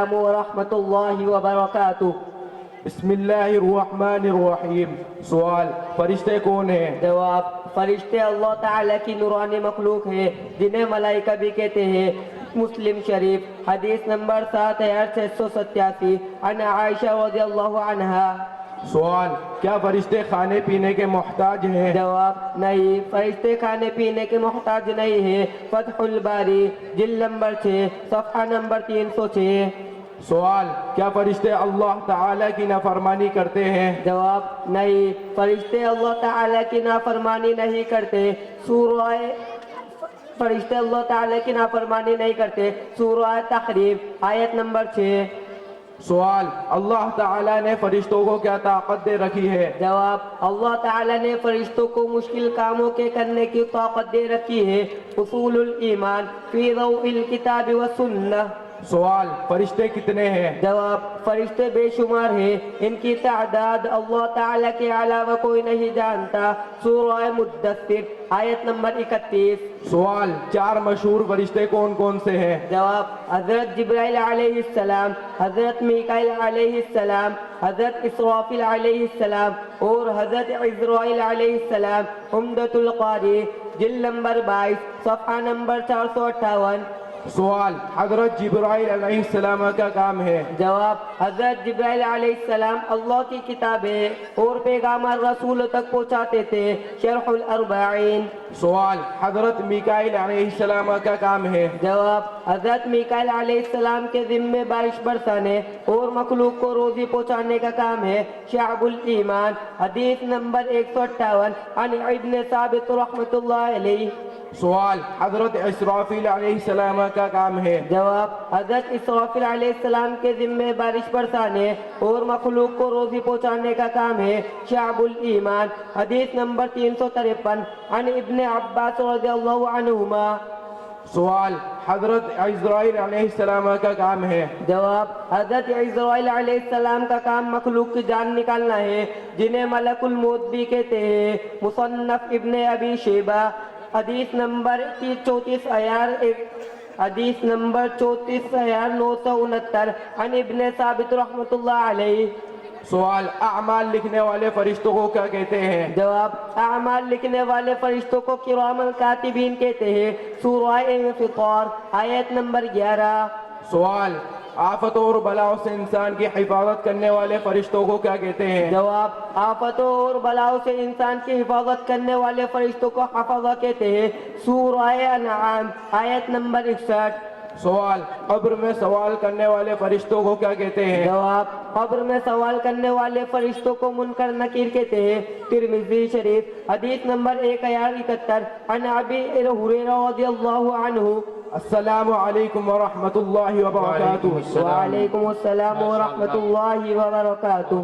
السلام ورحمۃ اللہ وبرکاتہ۔ بسم اللہ الرحمن الرحیم۔ سوال، فرشتے کون ہیں؟ جواب، فرشتے اللہ تعالیٰ کی نورانی مخلوق ہے جنہیں ملائکہ بھی کہتے ہیں۔ مسلم شریف حدیث نمبر 7687 عن عائشہ رضی اللہ عنہا۔ سوال، کیا فرشتے کھانے پینے کے محتاج ہیں؟ جواب، نہیں، فرشتے کھانے پینے کے محتاج نہیں ہیں۔ فتح الباری جلد نمبر 6 صفحہ نمبر 306۔ سوال، کیا فرشتے اللہ تعالیٰ کی نافرمانی کرتے ہیں؟ جواب، نہیں، فرشتے اللہ تعالیٰ کی نافرمانی نہیں کرتے۔ فرشتے اللہ تعالیٰ کی نافرمانی نہیں کرتے۔ سورہ تحریم آیت نمبر 6۔ سوال، اللہ تعالیٰ نے فرشتوں کو کیا طاقت دے رکھی ہے؟ جواب، اللہ تعالیٰ نے فرشتوں کو مشکل کاموں کے کرنے کی طاقت دے رکھی ہے۔ اصول الایمان فی ضوء الکتاب والسنہ۔ سوال، فرشتے کتنے ہیں؟ جواب، فرشتے بے شمار ہیں، ان کی تعداد اللہ تعالیٰ کے علاوہ کوئی نہیں جانتا۔ سورہ مدثر آیت نمبر 31۔ سوال، 4 مشہور فرشتے کون کون سے ہیں؟ جواب، حضرت جبرائیل علیہ السلام، حضرت میکائیل علیہ السلام، حضرت اسرافیل علیہ السلام اور حضرت عزرائیل علیہ السلام۔ عمدۃ القاری جلد نمبر 22 صفحہ نمبر 458۔ سوال، حضرت جبرائیل علیہ السلام کا کام ہے؟ جواب، حضرت جبرائیل علیہ السلام اللہ کی کتابیں اور پیغامات رسول تک پہنچاتے تھے۔ شرح الاربعین۔ سوال، حضرت میکائیل علیہ السلام کا کام ہے؟ جواب، حضرت میکائیل علیہ السلام کے ذمے بارش برسانے اور مخلوق کو روزی پہنچانے کا کام ہے۔ شعب الایمان حدیث نمبر 158 عن ابن ثابت رحمۃ اللہ علیہ۔ سوال، حضرت اسرافیل علیہ السلام کا کام ہے؟ جواب، حضرت اسرافیل علیہ السلام کے ذمے بارش برسانے اور مخلوق کو روزی پہنچانے کا کام ہے۔ شعب الایمان حدیث نمبر 353 عن ابن عباس رضی اللہ عنہما۔ سوال، حضرت عزرائیل علیہ السلام کا کام ہے؟ جواب، حضرت عزرائیل علیہ السلام کا کام مخلوق کی جان نکالنا ہے جنہیں ملک الموت بھی کہتے ہیں۔ مصنف ابن ابی شیبہ حدیث نمبر 34,969 عن ابن ثابت رحمۃ اللہ علیہ۔ سوال، اعمال لکھنے والے فرشتوں کو کیا کہتے ہیں؟ جواب، اعمال لکھنے والے فرشتوں کو کرام الکاتبین کہتے ہیں۔ سورہ انفطار آیت نمبر 11۔ سوال، آفتوں اور بلاؤں سے انسان کی حفاظت کرنے والے فرشتوں کو کیا کہتے ہیں؟ جواب، آفتوں اور بلاؤں سے انسان کی حفاظت کرنے والے فرشتوں کو حفظہ کہتے ہیں۔ سورہ انعام آیت نمبر 61۔ سوال، قبر میں سوال کرنے والے فرشتوں کو کیا کہتے ہیں؟ جواب، قبر میں سوال کرنے والے فرشتوں کو منکر نکیر کہتے ہیں۔ ترمذی شریف حدیث نمبر 1071 عن ابی ہریرہ رضی اللہ عنہ۔ السلام علیکم ورحمۃ اللہ وبرکاتہ۔ وعلیکم السلام ورحمۃ اللہ وبرکاتہ۔